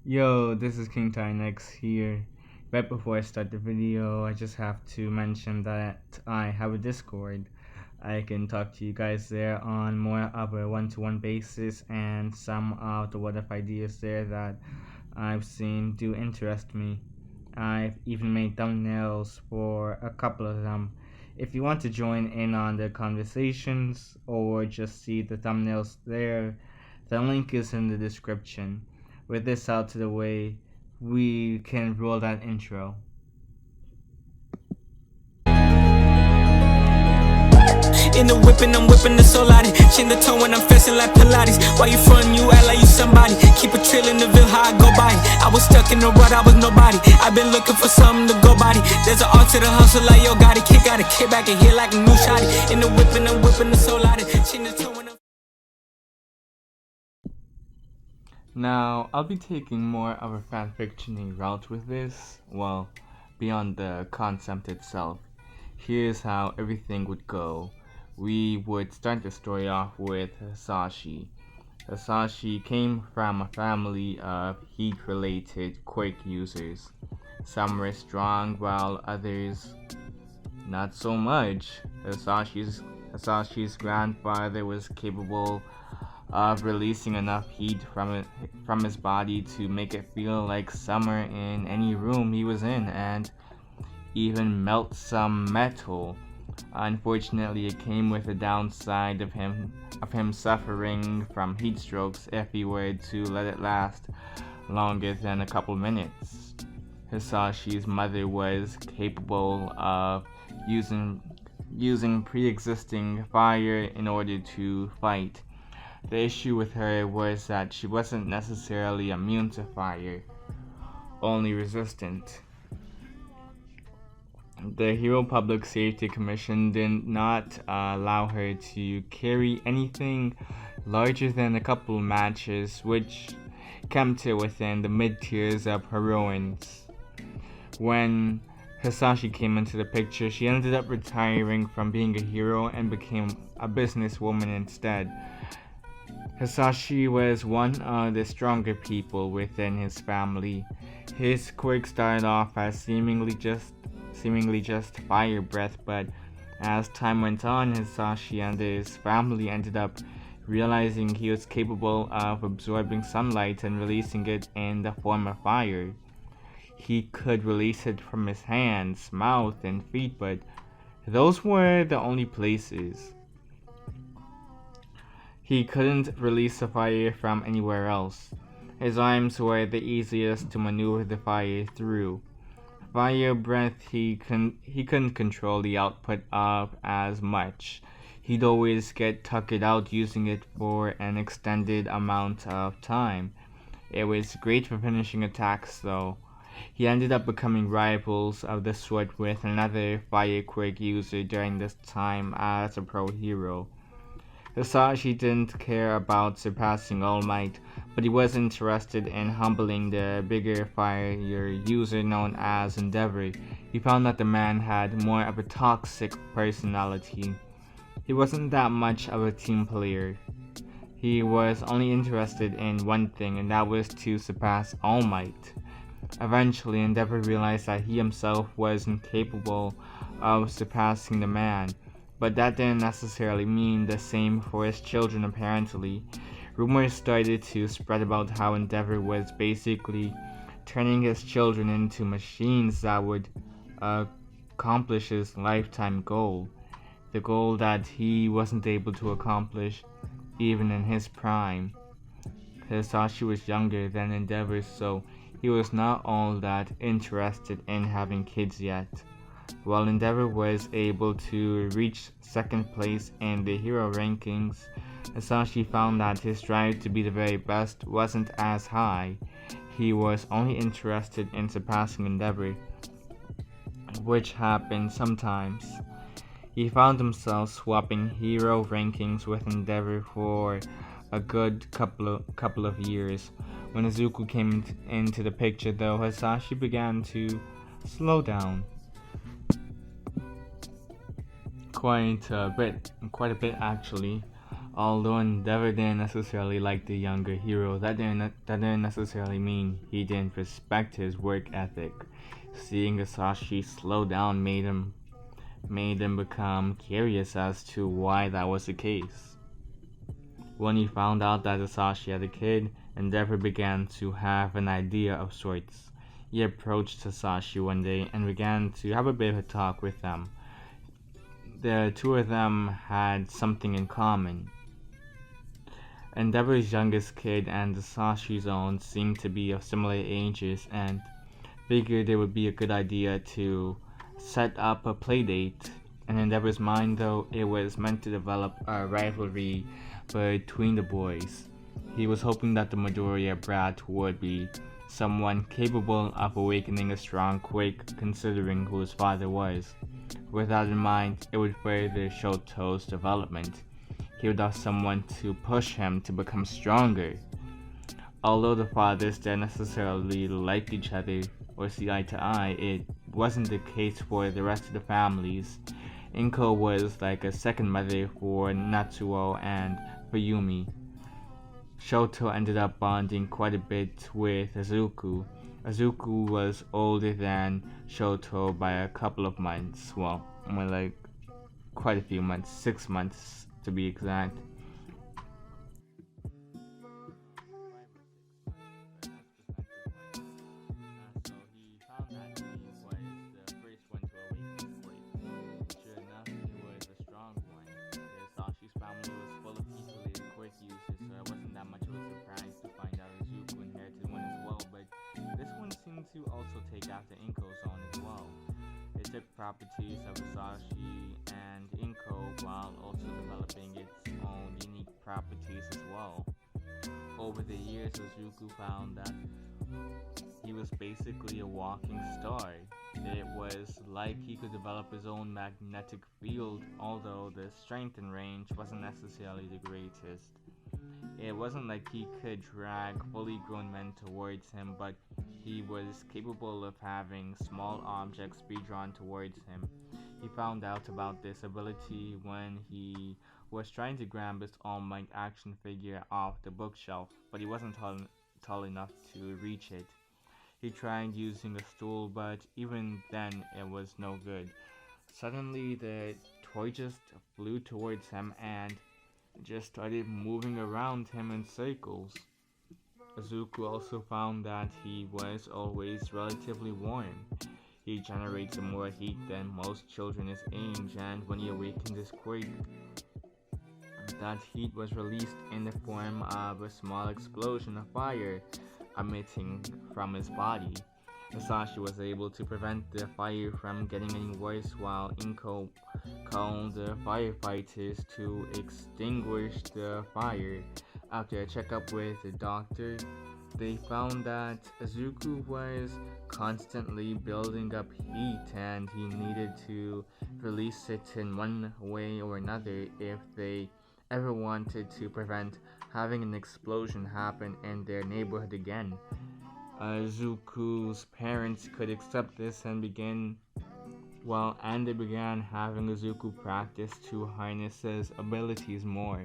Yo, this is King Tynex here. Right before I start the video, I just have to mention that I have a Discord. I can talk to you guys there on more of a one-to-one basis, and some of the what if ideas there that I've seen do interest me. I've even made thumbnails for a couple of them. If you want to join in on the conversations or just see the thumbnails there, the link is in the description. With this out to the way, we can roll that intro. In the whipping, I'm whipping the soul out it. Chin the tone when I'm flexing like Pilates. Why you frontin', you act like you somebody. Keep a trill in the ville, how I go by it. I was stuck in the rut, I was nobody. I've been looking for something to go by it. There's an art to the hustle like yo got it. Kick out a kick back and hit like a new shotty. In the whipping, I'm whipping the soul out it. Chin the tone when I'm... Now, I'll be taking more of a fanfiction-y route with this, well, beyond the concept itself. Here's how everything would go. We would start the story off with Hisashi. Hisashi came from a family of heat-related Quirk users. Some were strong while others not so much. Hisashi's grandfather was capable of releasing enough heat from his body to make it feel like summer in any room he was in, and even melt some metal. Unfortunately, it came with the downside of him suffering from heat strokes if he were to let it last longer than a couple minutes. Hisashi's mother was capable of using pre-existing fire in order to fight. The issue with her was that she wasn't necessarily immune to fire, only resistant. The Hero Public Safety Commission did not allow her to carry anything larger than a couple matches, which kept her within the mid-tiers of heroines. When Hisashi came into the picture, she ended up retiring from being a hero and became a businesswoman instead. Hisashi was one of the stronger people within his family. His quirk started off as seemingly just fire breath, but as time went on, Hisashi and his family ended up realizing he was capable of absorbing sunlight and releasing it in the form of fire. He could release it from his hands, mouth, and feet, but those were the only places. He couldn't release the fire from anywhere else. His arms were the easiest to maneuver the fire through. Fire breath, he couldn't control the output of as much. He'd always get tuckered out using it for an extended amount of time. It was great for finishing attacks though. He ended up becoming rivals of the sort with another fire quirk user during this time as a pro hero. Hisashi didn't care about surpassing All Might, but he was interested in humbling the bigger fire user known as Endeavor. He found that the man had more of a toxic personality. He wasn't that much of a team player. He was only interested in one thing, and that was to surpass All Might. Eventually, Endeavor realized that he himself was incapable of surpassing the man. But that didn't necessarily mean the same for his children apparently. Rumors started to spread about how Endeavor was basically turning his children into machines that would accomplish his lifetime goal. The goal that he wasn't able to accomplish even in his prime. Hisashi was younger than Endeavor, so he was not all that interested in having kids yet. While Endeavor was able to reach second place in the hero rankings, Hisashi found that his drive to be the very best wasn't as high. He was only interested in surpassing Endeavor, which happened sometimes. He found himself swapping hero rankings with Endeavor for a good couple of years. When Izuku came into the picture though, Hisashi began to slow down. Quite a bit actually. Although Endeavor didn't necessarily like the younger hero, that didn't necessarily mean he didn't respect his work ethic. Seeing Asashi slow down made him become curious as to why that was the case. When he found out that Asashi had a kid, Endeavor began to have an idea of sorts. He approached Asashi one day and began to have a bit of a talk with them. The two of them had something in common. Endeavor's youngest kid and Asashi's own seemed to be of similar ages, and figured it would be a good idea to set up a playdate. In Endeavor's mind, though, it was meant to develop a rivalry between the boys. He was hoping that the Midoriya brat would be someone capable of awakening a strong Quirk, considering who his father was. With that in mind, it would further Shoto's development. He would have someone to push him to become stronger. Although the fathers didn't necessarily like each other or see eye to eye, it wasn't the case for the rest of the families. Inko was like a second mother for Natsuo and for Yumi. Shoto ended up bonding quite a bit with Izuku. Izuku was older than Shoto by a couple of months. Well, more like quite a few months, 6 months to be exact. To also take after Inko's own as well. It took properties of Asashi and Inko while also developing its own unique properties as well. Over the years, Izuku found that he was basically a walking star. It was like he could develop his own magnetic field, although the strength and range wasn't necessarily the greatest. It wasn't like he could drag fully grown men towards him, but he was capable of having small objects be drawn towards him. He found out about this ability when he was trying to grab his All Might action figure off the bookshelf, but he wasn't tall enough to reach it. He tried using a stool, but even then it was no good. Suddenly, the toy just flew towards him and just started moving around him in circles. Izuku also found that he was always relatively warm. He generates more heat than most children his age, and when he awakened his quirk, that heat was released in the form of a small explosion of fire emitting from his body. Asashi was able to prevent the fire from getting any worse, while Inko called the firefighters to extinguish the fire. After a checkup with the doctor, they found that Izuku was constantly building up heat and he needed to release it in one way or another if they ever wanted to prevent having an explosion happen in their neighborhood again. Izuku's parents could accept this and they began having Izuku practice to harness his abilities more.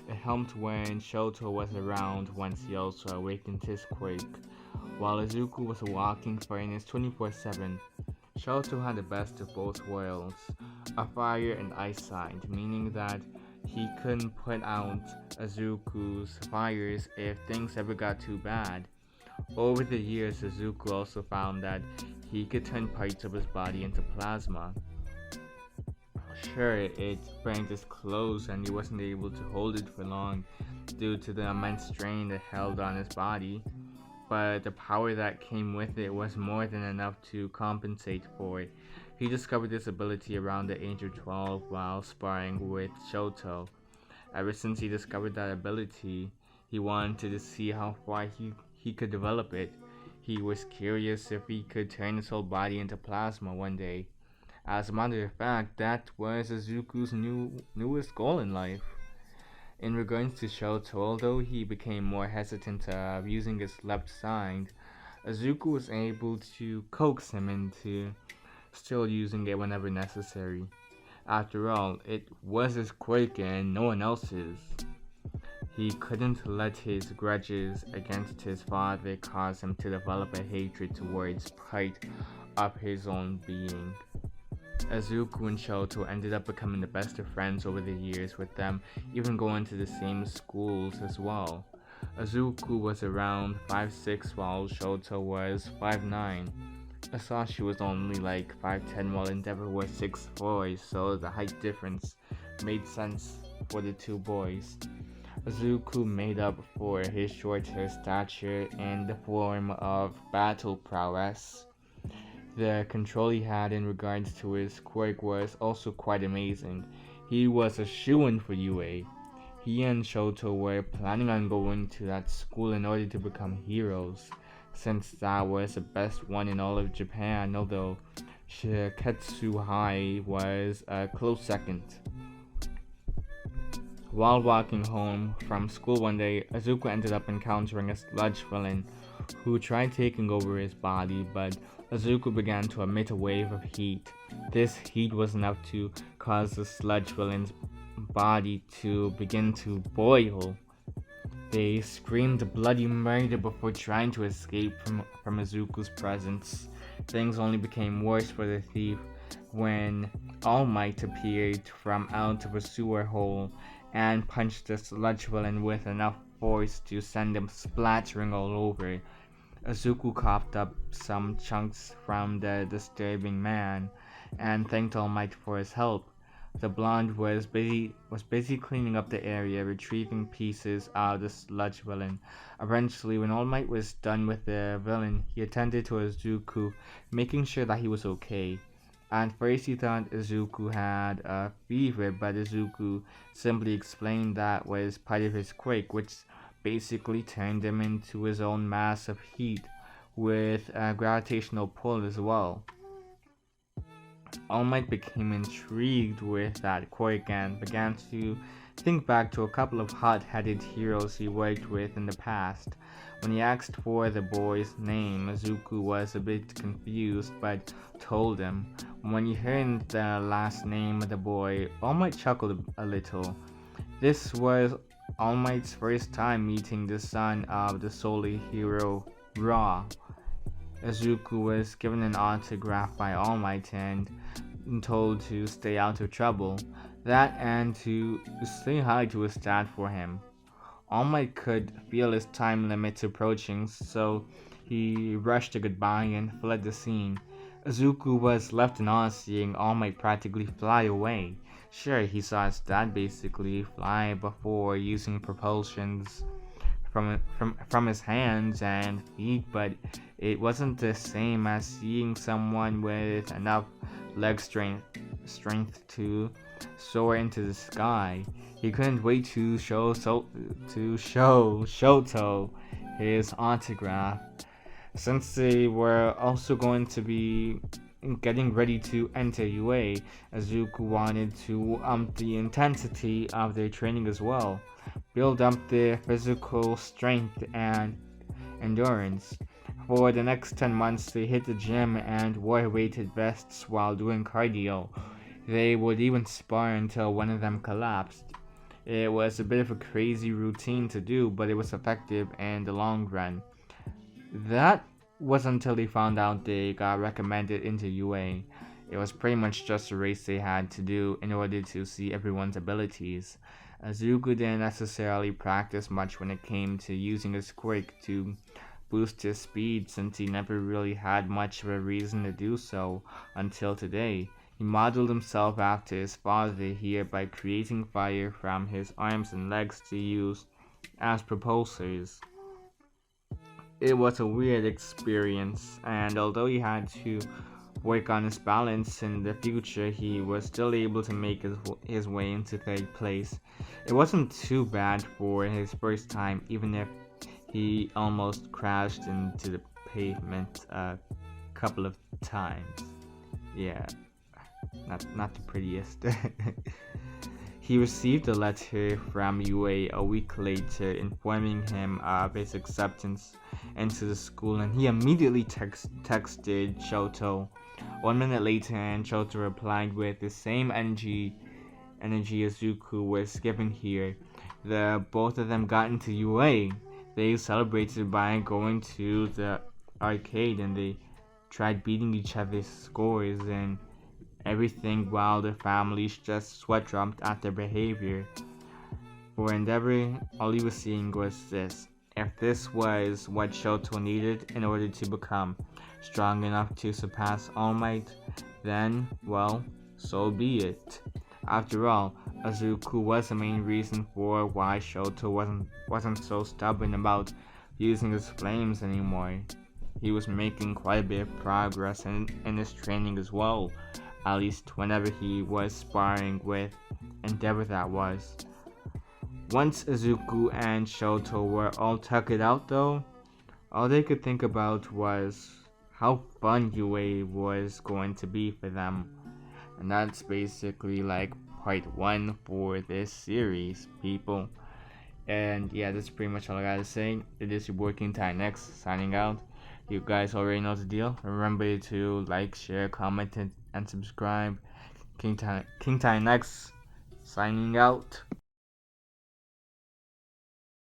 It helped when Shoto was around once he also awakened his quirk. While Izuku was a walking furnace 24/7, Shoto had the best of both worlds, a fire and ice side, meaning that he couldn't put out Izuku's fires if things ever got too bad. Over the years, Izuku also found that he could turn parts of his body into plasma. Sure, it burned his clothes and he wasn't able to hold it for long due to the immense strain it held on his body, but the power that came with it was more than enough to compensate for it. He discovered this ability around the age of 12 while sparring with Shoto. Ever since he discovered that ability, he wanted to see how far he could develop it. He was curious if he could turn his whole body into plasma one day. As a matter of fact, that was Izuku's newest goal in life. In regards to Shoto, although he became more hesitant of using his left side, Izuku was able to coax him into still using it whenever necessary. After all, it was his quirk and no one else's. He couldn't let his grudges against his father cause him to develop a hatred towards part of his own being. Izuku and Shoto ended up becoming the best of friends over the years, with them even going to the same schools as well. Izuku was around 5'6", while Shoto was 5'9". Asashi was only like 5'10", while Endeavor was 6'4", so the height difference made sense for the two boys. Izuku made up for his shorter stature in the form of battle prowess. The control he had in regards to his quirk was also quite amazing. He was a shoo-in for UA. He and Shoto were planning on going to that school in order to become heroes, since that was the best one in all of Japan, although Shiketsu High was a close second. While walking home from school one day, Izuku ended up encountering a sludge villain who tried taking over his body, but Izuku began to emit a wave of heat. This heat was enough to cause the sludge villain's body to begin to boil. They screamed bloody murder before trying to escape from Izuku's presence. Things only became worse for the thief when All Might appeared from out of a sewer hole and punched the sludge villain with enough force to send him splattering all over. Izuku coughed up some chunks from the disturbing man and thanked All Might for his help. The blonde was busy cleaning up the area, retrieving pieces out of the sludge villain. Eventually, when All Might was done with the villain, he attended to Izuku, making sure that he was okay. At first he thought Izuku had a fever, but Izuku simply explained that was part of his quirk, which basically turned him into his own mass of heat, with a gravitational pull as well. All Might became intrigued with that quirk and began to think back to a couple of hot-headed heroes he worked with in the past. When he asked for the boy's name, Izuku was a bit confused, but told him. When he heard the last name of the boy, All Might chuckled a little. This was All Might's first time meeting the son of the solely hero, Ra. Izuku was given an autograph by All Might and told to stay out of trouble. That and to say hi to his dad for him. All Might could feel his time limit approaching, so he rushed a goodbye and fled the scene. Izuku was left in awe seeing All Might practically fly away. Sure, he saw his dad basically fly before using propulsions from his hands and feet, but it wasn't the same as seeing someone with enough leg strength to soar into the sky. He couldn't wait to show Shoto his autograph. Since they were also going to be getting ready to enter UA, Izuku wanted to up the intensity of their training as well, build up their physical strength and endurance. For the next 10 months, they hit the gym and wore weighted vests while doing cardio. They would even spar until one of them collapsed. It was a bit of a crazy routine to do, but it was effective in the long run. That was until they found out they got recommended into UA. It was pretty much just a race they had to do in order to see everyone's abilities. Izuku didn't necessarily practice much when it came to using his quirk to boost his speed, since he never really had much of a reason to do so until today. He modeled himself after his father here by creating fire from his arms and legs to use as propulsors. It was a weird experience, and although he had to work on his balance in the future, he was still able to make his way into third place. It wasn't too bad for his first time, even if he almost crashed into the pavement a couple of times. Yeah, not the prettiest. He received a letter from UA a week later informing him of his acceptance into the school, and he immediately texted Shoto 1 minute later, and Shoto replied with the same energy Izuku was giving here. The both of them got into UA. They celebrated by going to the arcade and they tried beating each other's scores and everything while the families just sweat dropped at their behavior. For Endeavor, all he was seeing was this. If this was what Shoto needed in order to become strong enough to surpass All Might, then, well, so be it. After all, Izuku was the main reason for why Shoto wasn't so stubborn about using his flames anymore. He was making quite a bit of progress in his training as well, at least whenever he was sparring with Endeavor that was. Once Izuku and Shoto were all tuckered out though, all they could think about was how fun UA was going to be for them. And that's basically like part 1 for this series, people. And yeah, that's pretty much all I gotta say. It is your boy King Time Next signing out. You guys already know the deal. Remember to like, share, comment, and subscribe. King Time Next signing out.